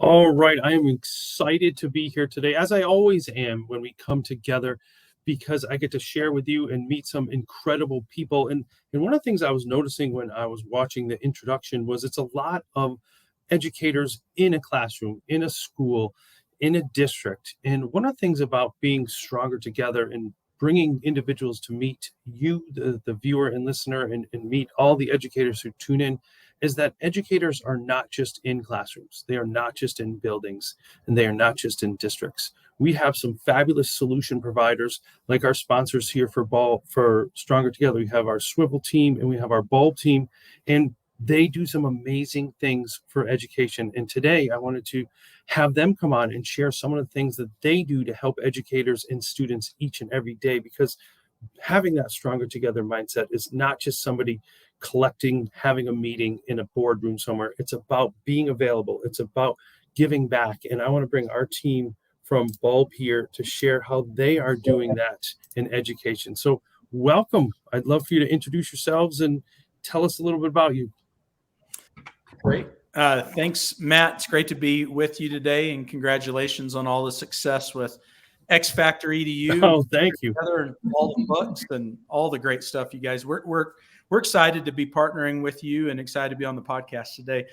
All right, I am excited to be here today, as I always am when we come together, because I get to share with you and meet some incredible people. And one of the things I was noticing when I was watching the introduction was it's a lot of educators in a classroom, in a school, in a district. And one of the things about being stronger together and bringing individuals to meet you, the viewer and listener, and meet all the educators who tune in is that educators are not just in classrooms, they are not just in buildings, and they are not just in districts. We have some fabulous solution providers like our sponsors here for Stronger Together. We have our Swivel team and we have our Bulb team, and they do some amazing things for education. And today I wanted to have them come on and share some of the things that they do to help educators and students each and every day, because having that Stronger Together mindset is not just somebody collecting, having a meeting in a boardroom somewhere. It's about being available. It's about giving back. And I want to bring our team from Bulb here to share how they are doing that in education. So welcome. I'd love for you to introduce yourselves and tell us a little bit about you. Great. Thanks, Matt. It's great to be with you today, and congratulations on all the success with X Factor EDU. Oh, thank you. And all the books and all the great stuff, you guys. We're excited to be partnering with you and excited to be on the podcast today.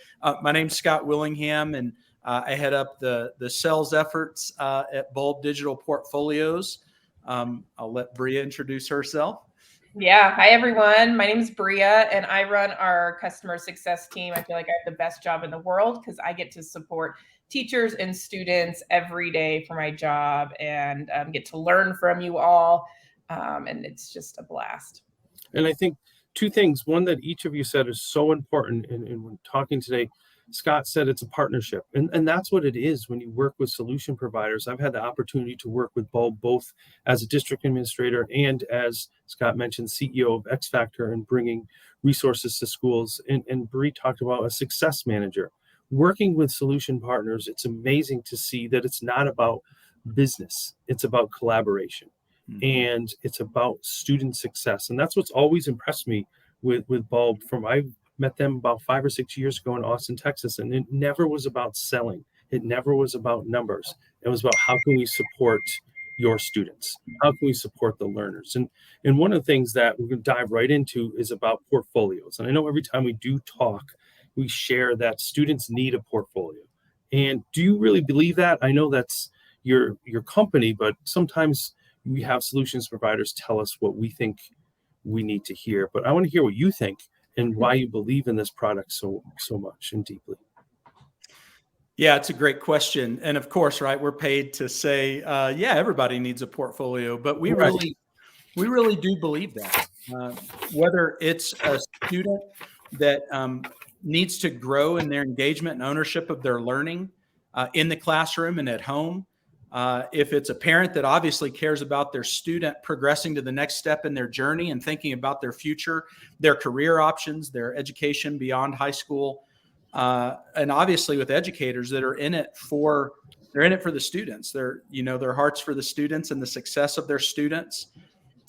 My name's Scott Willingham, and I head up the sales efforts at Bulb Digital Portfolios. I'll let Bria introduce herself. Yeah. Hi, everyone. My name is Bria, and I run our customer success team. I feel like I have the best job in the world because I get to support teachers and students every day for my job and get to learn from you all. And it's just a blast. And I think two things. One that each of you said is so important. And when talking today, Scott said it's a partnership. And that's what it is when you work with solution providers. I've had the opportunity to work with Bulb both as a district administrator and, as Scott mentioned, CEO of X Factor and bringing resources to schools. And Bree talked about a success manager. Working with solution partners, it's amazing to see that it's not about business. It's about collaboration. And it's about student success. And that's what's always impressed me with Bulb. I met them about 5 or 6 years ago in Austin, Texas, and it never was about selling. It never was about numbers. It was about how can we support your students? How can we support the learners? And one of the things that we're going to dive right into is about portfolios. And I know every time we do talk, we share that students need a portfolio. And do you really believe that? I know that's your company, but sometimes we have solutions providers tell us what we think we need to hear. But I want to hear what you think and why you believe in this product so much and deeply. Yeah, it's a great question. And of course, right, we're paid to say, yeah, everybody needs a portfolio, but we really do believe that. Whether it's a student that needs to grow in their engagement and ownership of their learning in the classroom and at home, if it's a parent that obviously cares about their student progressing to the next step in their journey and thinking about their future, their career options, their education beyond high school, and obviously with educators that are in it for the students. Their hearts for the students and the success of their students.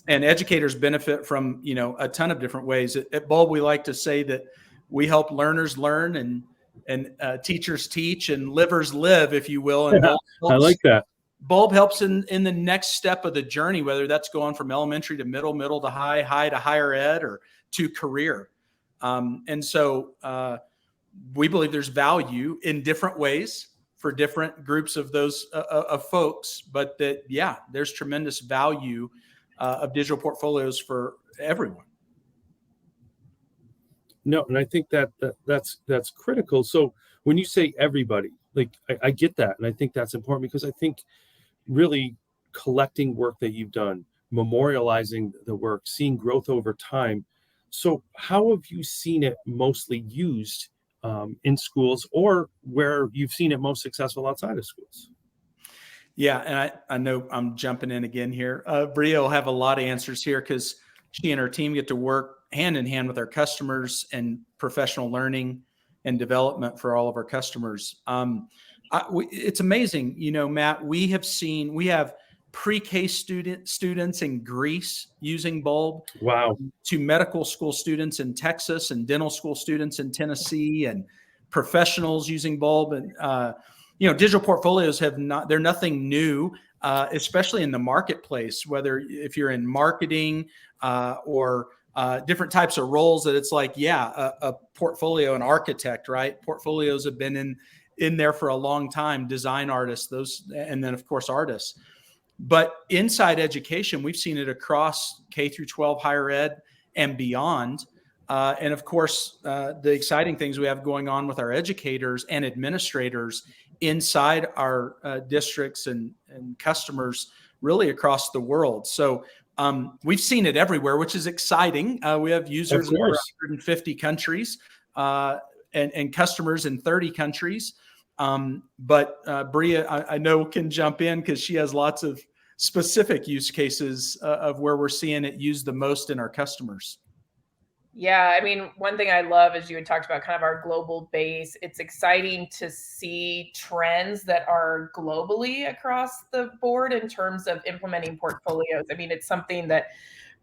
And educators benefit from a ton of different ways. At Bulb, we like to say that we help learners learn and teachers teach and livers live, if you will. And I like that. Bulb helps in the next step of the journey, whether that's going from elementary to middle to high to higher ed, or to career. And so we believe there's value in different ways for different groups of those of folks, but that, yeah, there's tremendous value of digital portfolios for everyone. No, and I think that's critical. So when you say everybody, like I get that, and I think that's important because I think really collecting work that you've done, memorializing the work, seeing growth over time. So how have you seen it mostly used in schools, or where you've seen it most successful outside of schools? Yeah, and I know I'm jumping in again here. Bria will have a lot of answers here because she and her team get to work hand in hand with our customers and professional learning and development for all of our customers. It's amazing, Matt. We have pre-K students in Greece using Bulb. Wow. To medical school students in Texas and dental school students in Tennessee and professionals using Bulb. And digital portfolios they're nothing new, especially in the marketplace, whether if you're in marketing or different types of roles, that it's like, a portfolio, an architect, right? Portfolios have been in there for a long time, design artists, and then of course artists. But inside education, we've seen it across K through 12 higher ed and beyond. And of course, the exciting things we have going on with our educators and administrators inside our districts and customers really across the world. So we've seen it everywhere, which is exciting. We have users in over 150 countries and customers in 30 countries. But Bria, I know, can jump in because she has lots of specific use cases of where we're seeing it used the most in our customers. Yeah, I mean, one thing I love is you had talked about kind of our global base. It's exciting to see trends that are globally across the board in terms of implementing portfolios. I mean, it's something that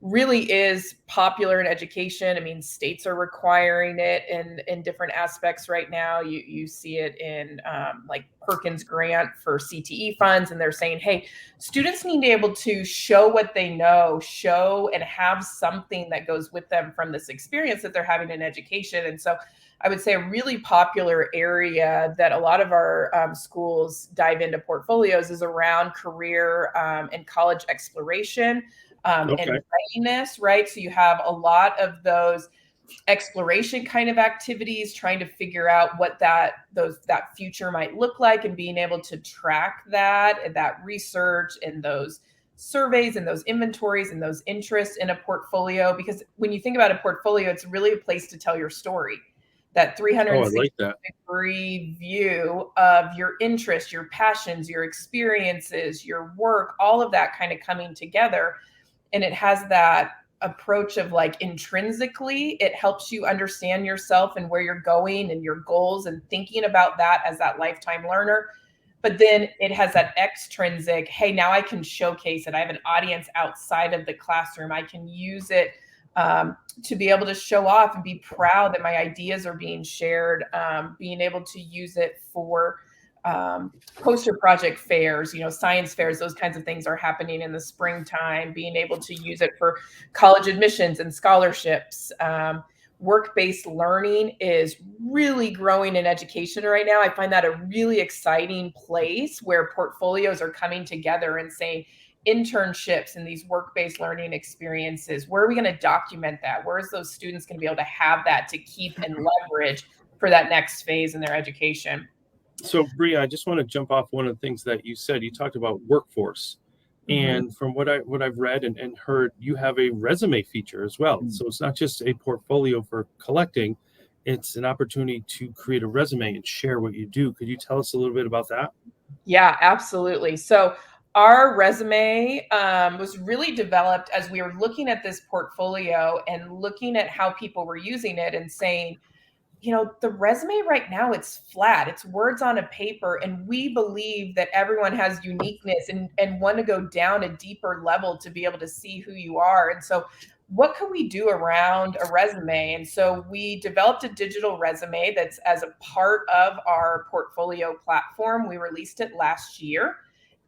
really is popular in education. I mean, states are requiring it in different aspects right now. You see it in like Perkins grant for CTE funds, and they're saying, hey, students need to be able to show what they know, show and have something that goes with them from this experience that they're having in education. And so I would say a really popular area that a lot of our schools dive into portfolios is around career and college exploration. And readiness, right? So you have a lot of those exploration kind of activities, trying to figure out what that future might look like, and being able to track that and that research and those surveys and those inventories and those interests in a portfolio. Because when you think about a portfolio, it's really a place to tell your story. That 360-degree view of your interests, your passions, your experiences, your work, all of that kind of coming together. And it has that approach of like intrinsically, it helps you understand yourself and where you're going and your goals and thinking about that as that lifetime learner. But then it has that extrinsic, hey, now I can showcase it. I have an audience outside of the classroom. I can use it to be able to show off and be proud that my ideas are being shared, being able to use it for poster project fairs, science fairs, those kinds of things are happening in the springtime, being able to use it for college admissions and scholarships. Work-based learning is really growing in education right now. I find that a really exciting place where portfolios are coming together and saying, internships and these work-based learning experiences, where are we going to document that? Where is those students going to be able to have that to keep and leverage for that next phase in their education? So, Bria, I just want to jump off one of the things that you said. You talked about workforce. And from what I've read and heard, you have a resume feature as well. So it's not just a portfolio for collecting, it's an opportunity to create a resume and share what you do. Could you tell us a little bit about that? Yeah, absolutely. So our resume was really developed as we were looking at this portfolio and looking at how people were using it and saying, the resume right now, it's flat. It's words on a paper. And we believe that everyone has uniqueness and want to go down a deeper level to be able to see who you are. And so what can we do around a resume? And so we developed a digital resume that's as a part of our portfolio platform. We released it last year.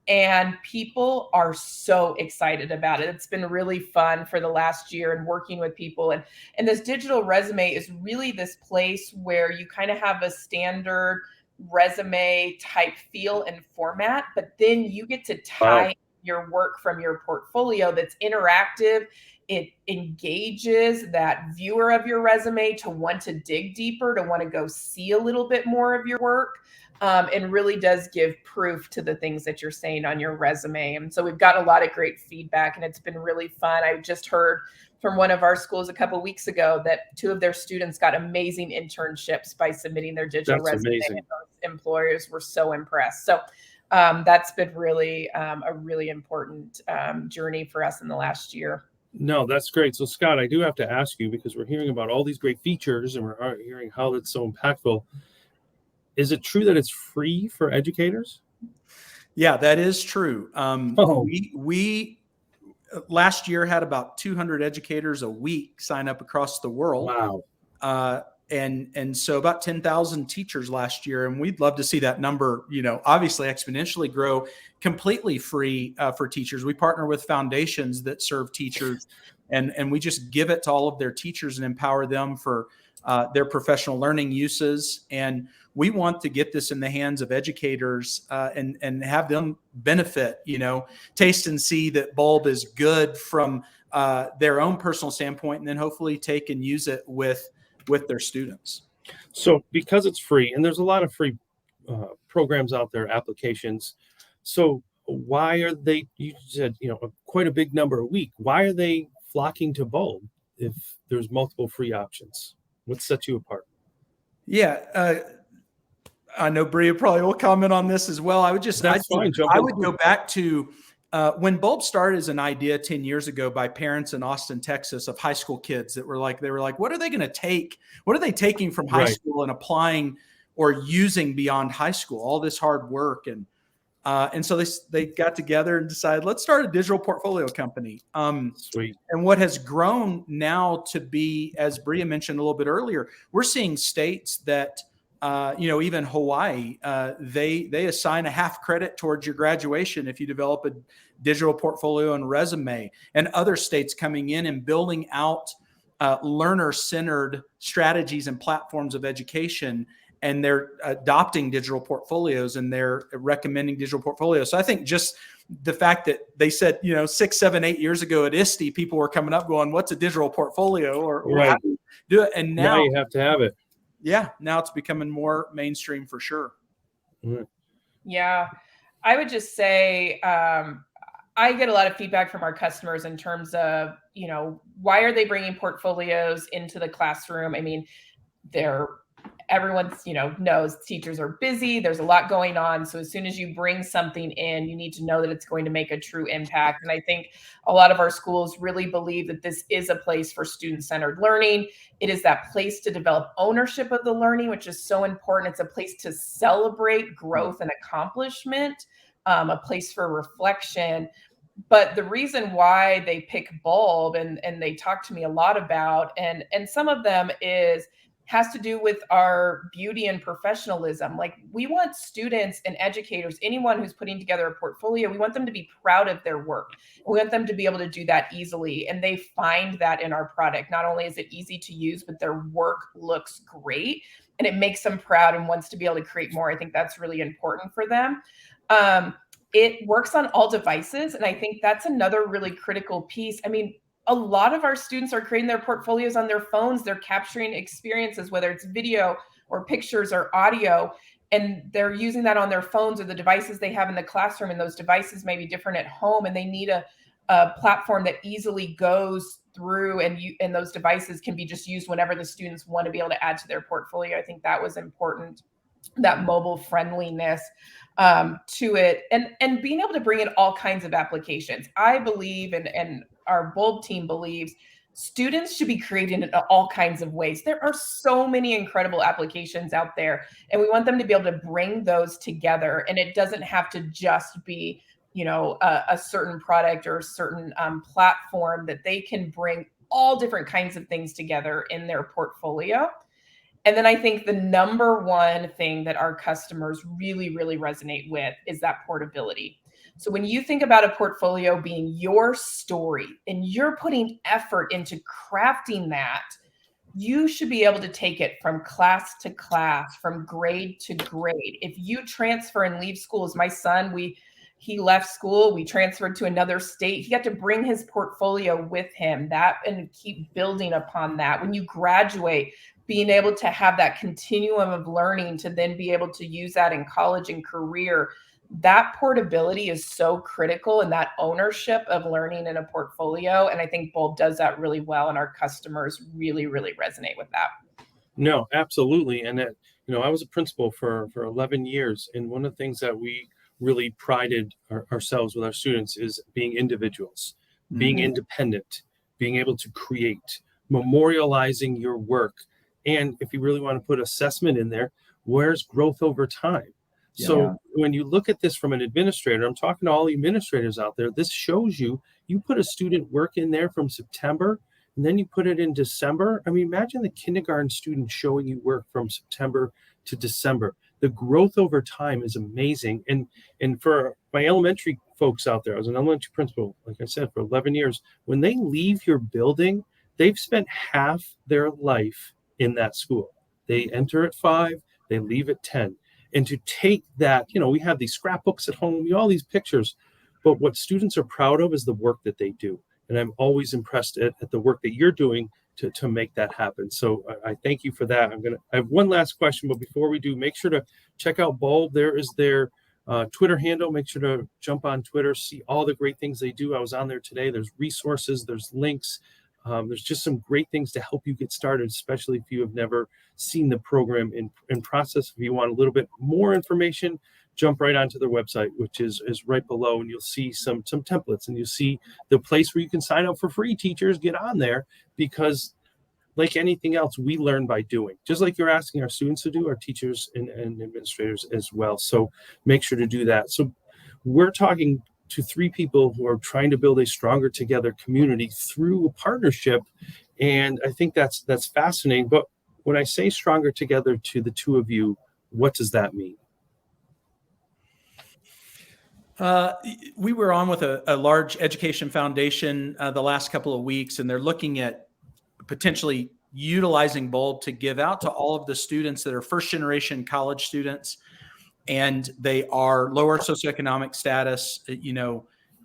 And people are so excited about it. It's been really fun for the last year and working with people. And this digital resume is really this place where you kind of have a standard resume type feel and format, but then you get to tie your work from your portfolio that's interactive. It engages that viewer of your resume to want to dig deeper, to want to go see a little bit more of your work. And really does give proof to the things that you're saying on your resume. And so we've got a lot of great feedback, and it's been really fun. I just heard from one of our schools a couple of weeks ago that 2 of their students got amazing internships by submitting their digital resume. And those employers were so impressed. So that's been really a really important journey for us in the last year. No, that's great. So, Scott, I do have to ask you, because we're hearing about all these great features and we're hearing how it's so impactful. Is it true that it's free for educators? Yeah, that is true. We last year had about 200 educators a week sign up across the world. Wow. And so about 10,000 teachers last year, and we'd love to see that number, obviously exponentially grow. Completely free for teachers. We partner with foundations that serve teachers, and we just give it to all of their teachers and empower them for their professional learning uses. And we want to get this in the hands of educators and have them benefit, taste and see that Bulb is good from their own personal standpoint, and then hopefully take and use it with their students. So because it's free, and there's a lot of free programs out there, applications. So why are they, you said, quite a big number a week. Why are they flocking to Bulb if there's multiple free options? What sets you apart? Yeah. I know Bria probably will comment on this as well. I would go back to when Bulb started as an idea 10 years ago by parents in Austin, Texas, of high school kids that were like, what are they going to take? What are they taking from high school and applying or using beyond high school? All this hard work. And so they got together and decided, let's start a digital portfolio company. Sweet. And what has grown now to be, as Bria mentioned a little bit earlier, we're seeing states that, even Hawaii, they assign a half credit towards your graduation if you develop a digital portfolio and resume, and other states coming in and building out learner-centered strategies and platforms of education. And they're adopting digital portfolios and they're recommending digital portfolios. So I think just the fact that they said, 6, 7, 8 years ago at ISTE, people were coming up going, what's a digital portfolio, or how do you do it? And now you have to have it. Yeah. Now it's becoming more mainstream for sure. Mm-hmm. Yeah. I would just say, I get a lot of feedback from our customers in terms of, why are they bringing portfolios into the classroom? I mean, everyone's, knows teachers are busy. There's a lot going on. So as soon as you bring something in, you need to know that it's going to make a true impact. And I think a lot of our schools really believe that this is a place for student-centered learning. It is that place to develop ownership of the learning, which is so important. It's a place to celebrate growth and accomplishment, a place for reflection. But the reason why they pick Bulb and they talk to me a lot about, and some of them has to do with our beauty and professionalism. Like, we want students and educators, anyone who's putting together a portfolio, we want them to be proud of their work. We want them to be able to do that easily. And they find that in our product. Not only is it easy to use, but their work looks great and it makes them proud and wants to be able to create more. I think that's really important for them. It works on all devices. And I think that's another really critical piece. I mean, a lot of our students are creating their portfolios on their phones. They're capturing experiences, whether it's video or pictures or audio, and they're using that on their phones or the devices they have in the classroom. And those devices may be different at home, and they need a platform that easily goes through, and those devices can be just used whenever the students want to be able to add to their portfolio. I think that was important, that mobile friendliness to it, and being able to bring in all kinds of applications. I believe, and our Bulb team believes, students should be created in all kinds of ways. There are so many incredible applications out there, and we want them to be able to bring those together. And it doesn't have to just be, a certain product or a certain platform, that they can bring all different kinds of things together in their portfolio. And then I think the number one thing that our customers really, really resonate with is that portability. So when you think about a portfolio being your story and you're putting effort into crafting that, you should be able to take it from class to class, from grade to grade. If you transfer and leave schools, my son, he left school, we transferred to another state. He got to bring his portfolio with him, and keep building upon that. When you graduate, being able to have that continuum of learning to then be able to use that in college and career, that portability is so critical, and that ownership of learning in a portfolio. And I think Bulb does that really well, and our customers really, really resonate with that. No, absolutely. And I was a principal for 11 years. And one of the things that we really prided ourselves with our students is being individuals, being independent, being able to create, memorializing your work. And if you really want to put assessment in there, where's growth over time? Yeah. So when you look at this from an administrator, I'm talking to all the administrators out there, this shows you put a student work in there from September and then you put it in December. I mean, imagine the kindergarten student showing you work from September to December. The growth over time is amazing. And for my elementary folks out there, I was an elementary principal, like I said, for 11 years. When they leave your building, they've spent half their life in that school. They enter at 5, they leave at 10. And to take that, we have these scrapbooks at home, all these pictures, but what students are proud of is the work that they do. And I'm always impressed at the work that you're doing to make that happen. So I thank you for that. I have one last question, but before we do, make sure to check out Bulb. There is their Twitter handle. Make sure to jump on Twitter, see all the great things they do. I was on there today. There's resources, there's links. There's just some great things to help you get started, especially if you have never seen the program in process. If you want a little bit more information, jump right onto their website, which is right below, and you'll see some templates, and you'll see the place where you can sign up for free. Teachers, get on there, because like anything else, we learn by doing, just like you're asking our students to do, our teachers and administrators as well. So make sure to do that. So we're talking to 3 people who are trying to build a stronger together community through a partnership. And I think that's fascinating. But when I say stronger together to the 2 of you, what does that mean? We were on with a large education foundation the last couple of weeks, and they're looking at potentially utilizing Bulb to give out to all of the students that are first generation college students, and they are lower socioeconomic status,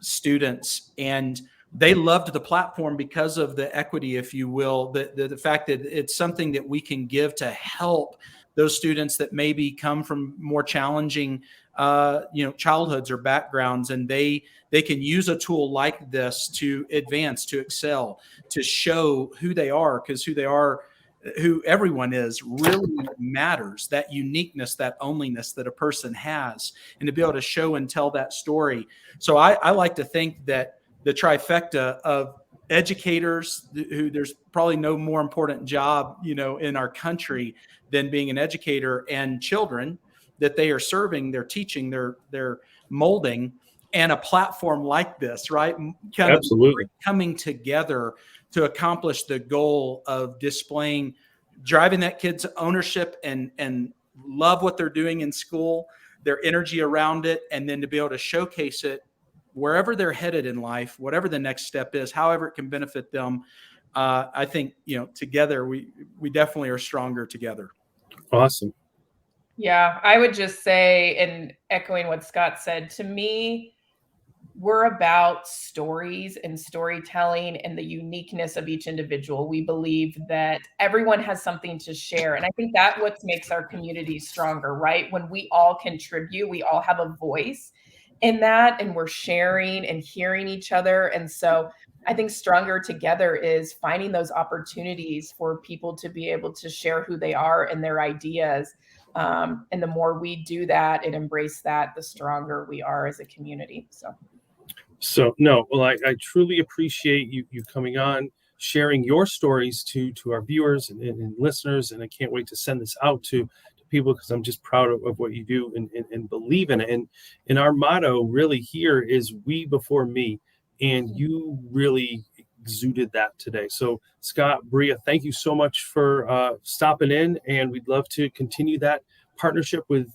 students. And they loved the platform because of the equity, if you will, the fact that it's something that we can give to help those students that maybe come from more challenging childhoods or backgrounds, and they can use a tool like this to advance, to excel, to show who they are, because who everyone is really matters. That uniqueness, that onlyness that a person has, and to be able to show and tell that story. So I like to think that the trifecta of educators, who there's probably no more important job, in our country than being an educator, and children that they are serving, they're teaching, they're molding, and a platform like this, right? Kind Absolutely. of coming together to accomplish the goal of driving that kid's ownership and love what they're doing in school, their energy around it, and then to be able to showcase it wherever they're headed in life, whatever the next step is, however it can benefit them. I think, together we definitely are stronger together. Awesome. Yeah, I would just say, and echoing what Scott said, to me, we're about stories and storytelling and the uniqueness of each individual. We believe that everyone has something to share. And I think that what makes our community stronger, right? When we all contribute, we all have a voice in that, and we're sharing and hearing each other. And so I think stronger together is finding those opportunities for people to be able to share who they are and their ideas. And the more we do that and embrace that, the stronger we are as a community. So no, well, I truly appreciate you coming on, sharing your stories to our viewers and listeners, and I can't wait to send this out to people, because I'm just proud of what you do and believe in it. And our motto really here is we before me, and you really exuded that today. So Scott, Bria, thank you so much for stopping in, and we'd love to continue that partnership with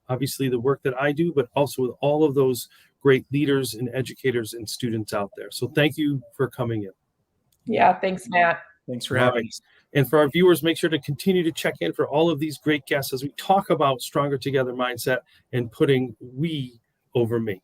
obviously the work that I do, but also with all of those great leaders and educators and students out there. So thank you for coming in. yeah, thanks, Matt. Thanks for having us. And for our viewers, make sure to continue to check in for all of these great guests as we talk about stronger together mindset and putting we over me.